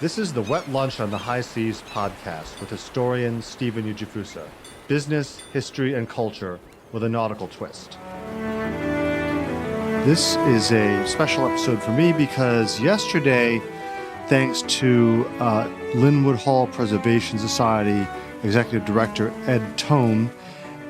This is the Wet Lunch on the High Seas podcast with historian Stephen Ujifusa. Business, history, and culture with a nautical twist. This is a special episode for me because yesterday, thanks to Linwood Hall Preservation Society Executive Director Ed Tome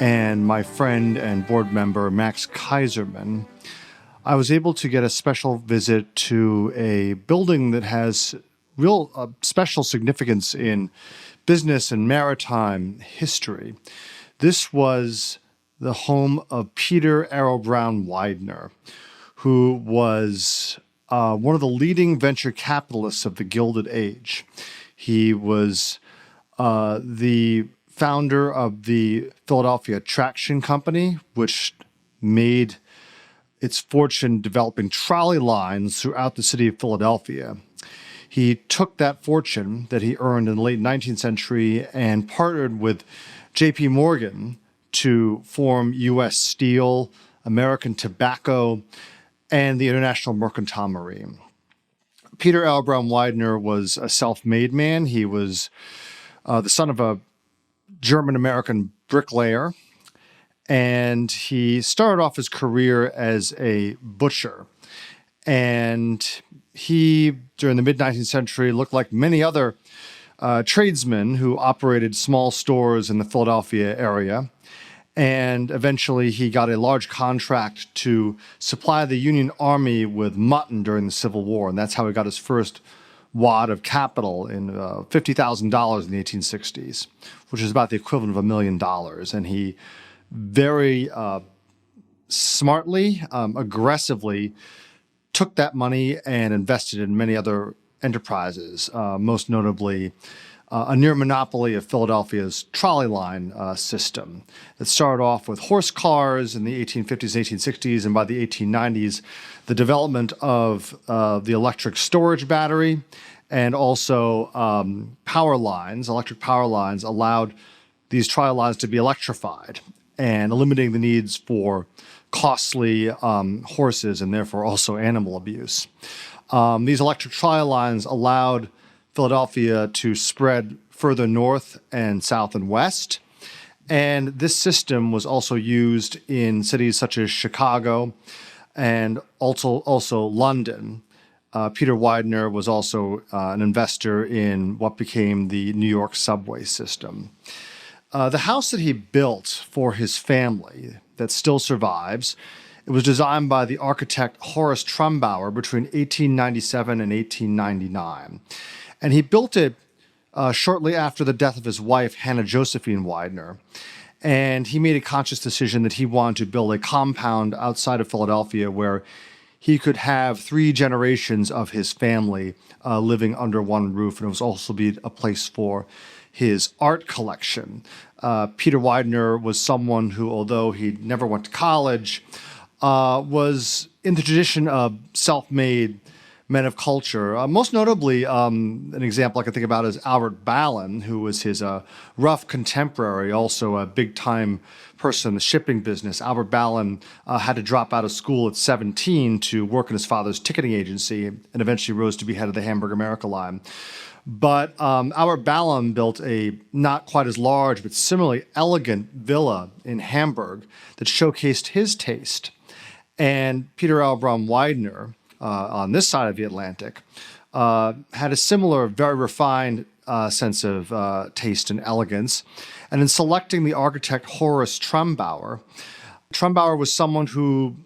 and my friend and board member Max Kaiserman, I was able to get a special visit to a building that has real special significance in business and maritime history. This was the home of Peter Arrow Brown Widener, who was one of the leading venture capitalists of the Gilded Age. He was the founder of the Philadelphia Traction Company, which made its fortune developing trolley lines throughout the city of Philadelphia. He took that fortune that he earned in the late 19th century and partnered with J.P. Morgan to form U.S. Steel, American Tobacco, and the International Mercantile Marine. Peter L. Brown Widener was a self-made man. He was the son of a German-American bricklayer, and he started off his career as a butcher. And he, during the mid-19th century, looked like many other tradesmen who operated small stores in the Philadelphia area. And eventually he got a large contract to supply the Union Army with mutton during the Civil War. And that's how he got his first wad of capital in $50,000 in the 1860s, which is about the equivalent of $1 million. And he very smartly, aggressively took that money and invested in many other enterprises, most notably a near monopoly of Philadelphia's trolley line system that started off with horse cars in the 1850s, 1860s, and by the 1890s, the development of the electric storage battery and also power lines. Electric power lines allowed these trolley lines to be electrified and eliminating the needs for costly horses and therefore also animal abuse. These electric trolley lines allowed Philadelphia to spread further north and south and west. And this system was also used in cities such as Chicago and also London. Peter Widener was also an investor in what became the New York subway system. The house that he built for his family that still survives, it was designed by the architect Horace Trumbauer between 1897 and 1899. And he built it shortly after the death of his wife, Hannah Josephine Widener. And he made a conscious decision that he wanted to build a compound outside of Philadelphia where he could have 3 generations of his family living under one roof. And it was also be a place for his art collection. Peter Widener was someone who, although he never went to college, was in the tradition of self-made men of culture. Most notably, an example I can think about is Albert Ballin, who was his rough contemporary, also a big-time person in the shipping business. Albert Ballin had to drop out of school at 17 to work in his father's ticketing agency and eventually rose to be head of the Hamburg America line. But Albert Ballin built a not quite as large but similarly elegant villa in Hamburg that showcased his taste. And Peter L. Brown Widener, on this side of the Atlantic, had a similar, very refined sense of taste and elegance. And in selecting the architect Horace Trumbauer, Trumbauer was someone who,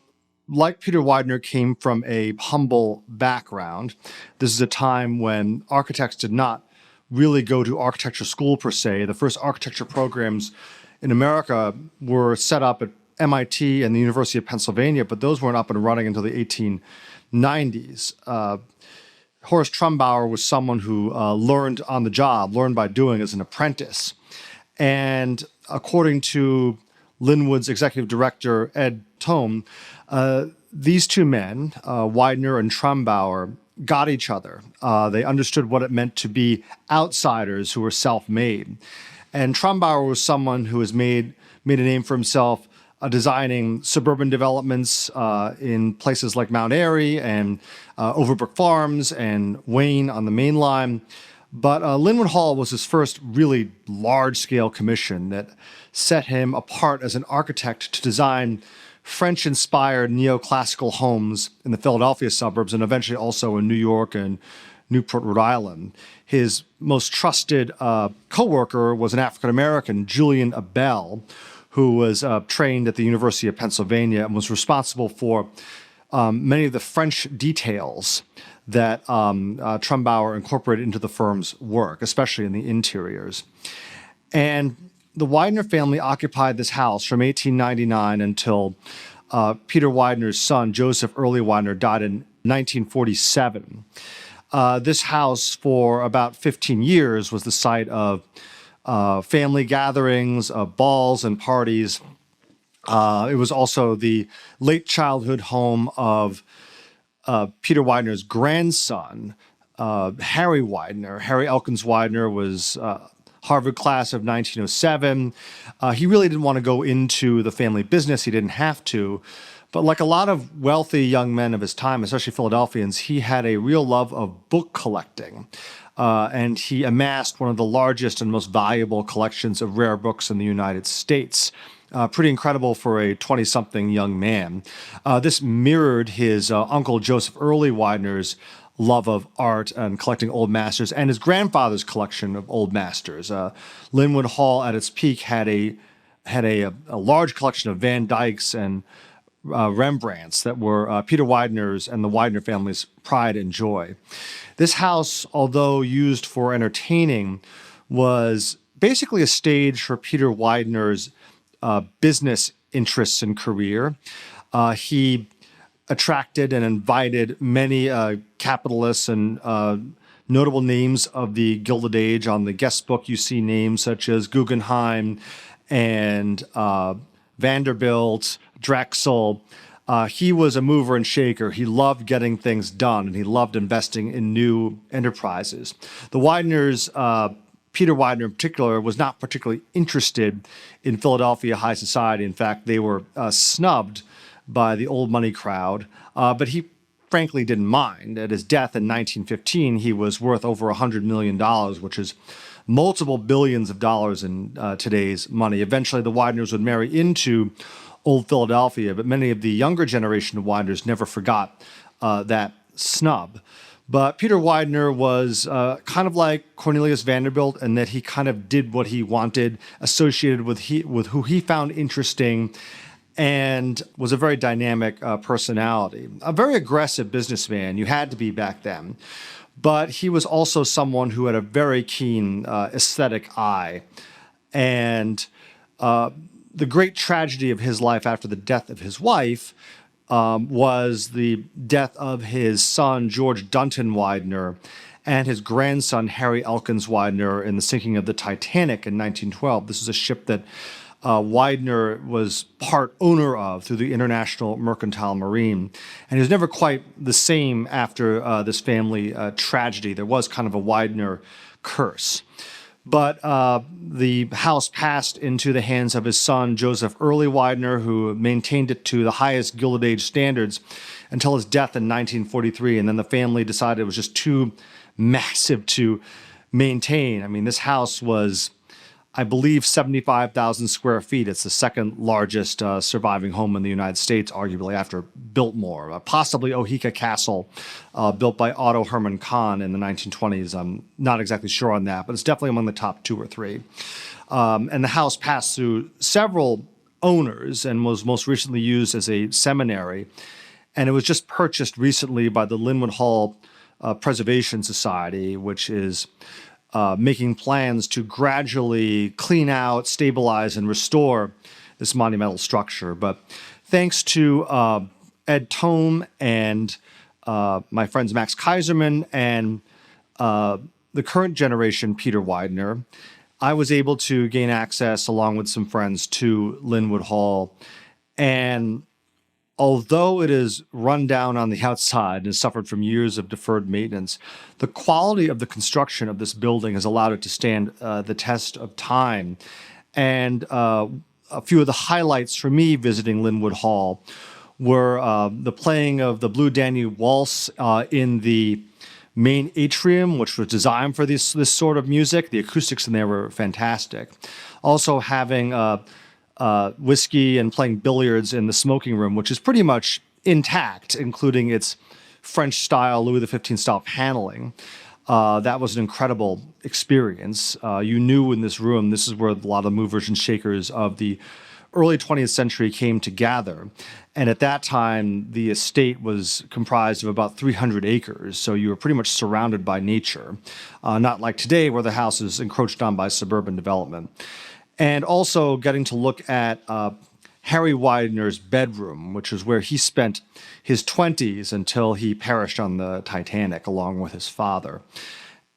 like Peter Widener, came from a humble background. This is a time when architects did not really go to architecture school per se. The first architecture programs in America were set up at MIT and the University of Pennsylvania, but those weren't up and running until the 1890s. Horace Trumbauer was someone who learned on the job, learned by doing as an apprentice. And according to Linwood's executive director, Ed Tome, these two men, Widener and Trumbauer, got each other. They understood what it meant to be outsiders who were self-made. And Trumbauer was someone who has made a name for himself designing suburban developments in places like Mount Airy and Overbrook Farms and Wayne on the main line. But Linwood Hall was his first really large-scale commission that set him apart as an architect to design French-inspired neoclassical homes in the Philadelphia suburbs and eventually also in New York and Newport, Rhode Island. His most trusted co-worker was an African-American, Julian Abel, who was trained at the University of Pennsylvania and was responsible for many of the French details that Trumbauer incorporated into the firm's work, especially in the interiors. And the Widener family occupied this house from 1899 until Peter Widener's son, Joseph Early Widener, died in 1947. This house, for about 15 years, was the site of family gatherings, balls and parties. It was also the late childhood home of Peter Widener's grandson, Harry Widener. Harry Elkins Widener was Harvard class of 1907. He really didn't want to go into the family business. He didn't have to. But like a lot of wealthy young men of his time, especially Philadelphians, he had a real love of book collecting. And he amassed one of the largest and most valuable collections of rare books in the United States. Pretty incredible for a 20-something young man. This mirrored his uncle Joseph Early Widener's love of art and collecting old masters, and his grandfather's collection of old masters. Linwood Hall, at its peak, had a large collection of Van Dycks and Rembrandts that were Peter Widener's and the Widener family's pride and joy. This house, although used for entertaining, was basically a stage for Peter Widener's business interests and career. He attracted and invited many capitalists and notable names of the Gilded Age. On the guest book, you see names such as Guggenheim and Vanderbilt, Drexel. He was a mover and shaker. He loved getting things done, and he loved investing in new enterprises. The Wideners, Peter Widener in particular, was not particularly interested in Philadelphia high society. In fact, they were snubbed by the old money crowd, but he frankly didn't mind. At his death in 1915, he was worth over $100 million, which is multiple billions of dollars in today's money. Eventually, the Wideners would marry into old Philadelphia, but many of the younger generation of Wideners never forgot that snub. But Peter Widener was kind of like Cornelius Vanderbilt in that he kind of did what he wanted, associated with who he found interesting, and was a very dynamic personality. A very aggressive businessman, you had to be back then. But he was also someone who had a very keen aesthetic eye. And the great tragedy of his life after the death of his wife was the death of his son, George Dunton Widener, and his grandson, Harry Elkins Widener, in the sinking of the Titanic in 1912. This is a ship that Widener was part owner of through the International Mercantile Marine. And he was never quite the same after this family tragedy. There was kind of a Widener curse. But the house passed into the hands of his son, Joseph Early Widener, who maintained it to the highest Gilded Age standards until his death in 1943. And then the family decided it was just too massive to maintain. I mean, this house was, I believe, 75,000 square feet. It's the second largest surviving home in the United States, arguably after Biltmore, possibly Oheka Castle, built by Otto Hermann Kahn in the 1920s. I'm not exactly sure on that, but it's definitely among the top two or three. And the house passed through several owners and was most recently used as a seminary. And it was just purchased recently by the Linwood Hall Preservation Society, which is making plans to gradually clean out, stabilize, and restore this monumental structure. But thanks to Ed Tome and my friends Max Kaiserman and the current generation, Peter Widener, I was able to gain access, along with some friends, to Linwood Hall. And although it is run down on the outside and has suffered from years of deferred maintenance, the quality of the construction of this building has allowed it to stand the test of time. And a few of the highlights for me visiting Linwood Hall were the playing of the Blue Danube Waltz in the main atrium, which was designed for this sort of music. The acoustics in there were fantastic. Also having whiskey and playing billiards in the smoking room, which is pretty much intact, including its French-style, Louis XV style paneling. That was an incredible experience. You knew in this room, this is where a lot of the movers and shakers of the early 20th century came to gather. And at that time, the estate was comprised of about 300 acres. So you were pretty much surrounded by nature, not like today where the house is encroached on by suburban development. And also getting to look at Harry Widener's bedroom, which is where he spent his 20s until he perished on the Titanic along with his father.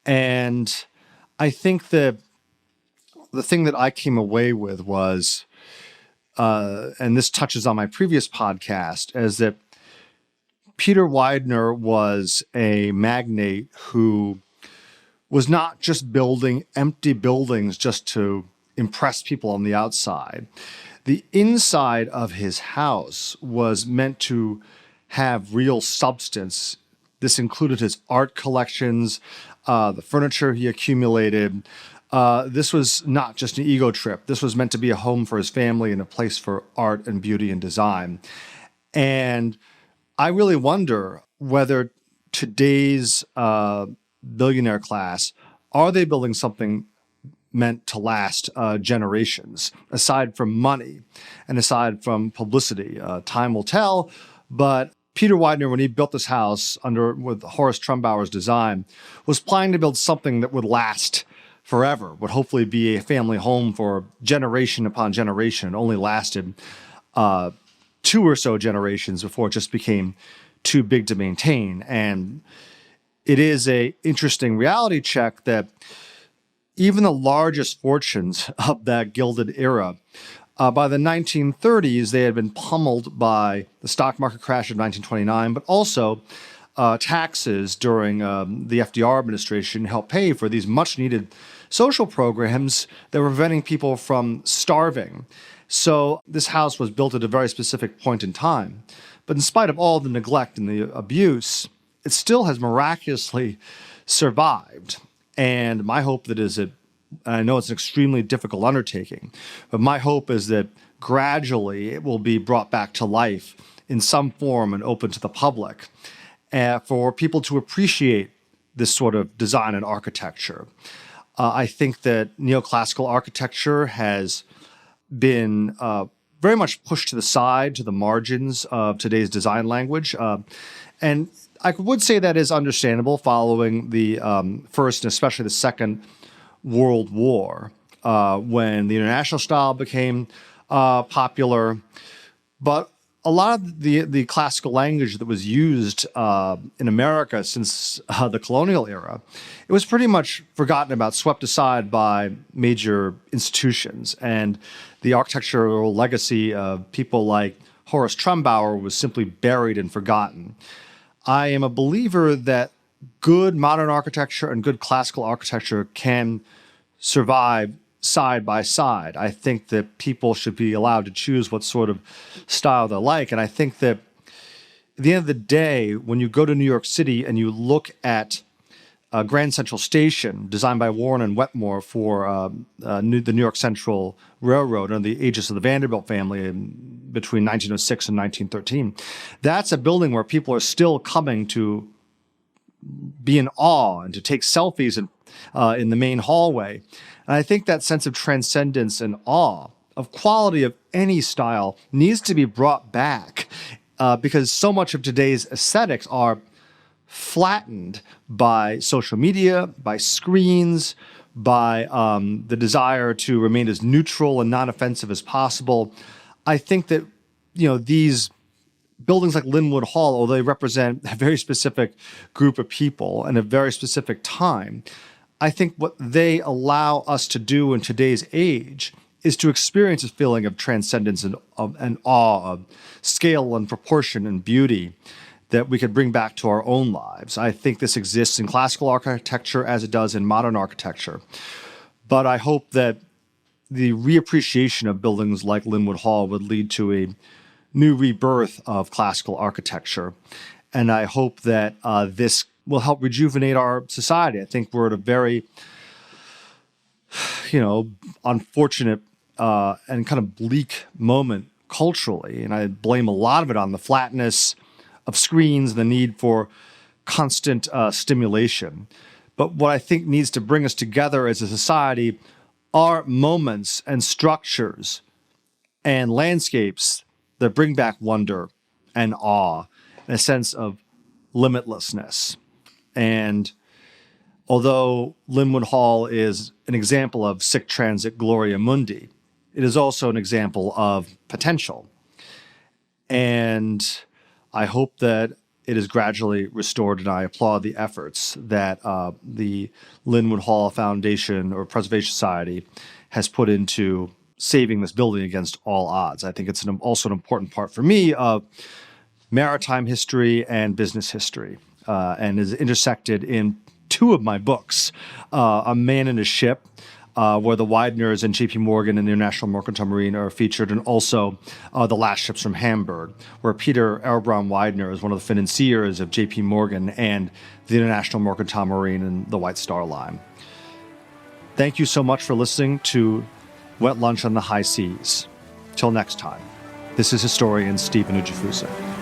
And I think that the thing that I came away with was, and this touches on my previous podcast, is that Peter Widener was a magnate who was not just building empty buildings just to impress people on the outside. The inside of his house was meant to have real substance. This included his art collections, the furniture he accumulated. This was not just an ego trip. This was meant to be a home for his family and a place for art and beauty and design. And I really wonder whether today's billionaire class, are they building something meant to last generations, aside from money and aside from publicity? Time will tell, but Peter Widener, when he built this house with Horace Trumbauer's design, was planning to build something that would last forever, would hopefully be a family home for generation upon generation. It only lasted 2 or so generations before it just became too big to maintain. And it is a interesting reality check that even the largest fortunes of that Gilded era, by the 1930s, they had been pummeled by the stock market crash of 1929, but also taxes during the FDR administration helped pay for these much-needed social programs that were preventing people from starving. So this house was built at a very specific point in time. But in spite of all the neglect and the abuse, it still has miraculously survived. And my hope and I know it's an extremely difficult undertaking, but my hope is that gradually it will be brought back to life in some form and open to the public for people to appreciate this sort of design and architecture. I think that neoclassical architecture has been very much pushed to the side, to the margins of today's design language. And I would say that is understandable following the First and especially the Second World War, when the international style became popular. But a lot of the classical language that was used in America since the colonial era, it was pretty much forgotten about, swept aside by major institutions. And the architectural legacy of people like Horace Trumbauer was simply buried and forgotten. I am a believer that good modern architecture and good classical architecture can survive side by side. I think that people should be allowed to choose what sort of style they like. And I think that at the end of the day, when you go to New York City and you look at Grand Central Station, designed by Warren and Wetmore for the New York Central Railroad under the aegis of the Vanderbilt family between 1906 and 1913, that's a building where people are still coming to be in awe and to take selfies in the main hallway. And I think that sense of transcendence and awe, of quality of any style, needs to be brought back because so much of today's aesthetics are flattened by social media, by screens, by the desire to remain as neutral and non-offensive as possible. I think that, these buildings like Linwood Hall, although they represent a very specific group of people and a very specific time, I think what they allow us to do in today's age is to experience a feeling of transcendence and awe, of scale and proportion and beauty that we could bring back to our own lives. I think this exists in classical architecture as it does in modern architecture. But I hope that the reappreciation of buildings like Linwood Hall would lead to a new rebirth of classical architecture. And I hope that this will help rejuvenate our society. I think we're at a very, unfortunate and kind of bleak moment culturally. And I blame a lot of it on the flatness of screens, the need for constant stimulation. But what I think needs to bring us together as a society are moments and structures and landscapes that bring back wonder and awe and a sense of limitlessness. And although Linwood Hall is an example of sic transit gloria mundi, it is also an example of potential. And I hope that it is gradually restored, and I applaud the efforts that the Linwood Hall Foundation or Preservation Society has put into saving this building against all odds. I think it's also an important part for me of maritime history and business history, and is intersected in two of my books, A Man in a Ship, where the Widners and J.P. Morgan and the International Mercantile Marine are featured, and also The Last Ships from Hamburg, where Peter Erbraum Widener is one of the financiers of J.P. Morgan and the International Mercantile Marine and the White Star Line. Thank you so much for listening to Wet Lunch on the High Seas. Till next time, this is historian Stephen Ujifusa.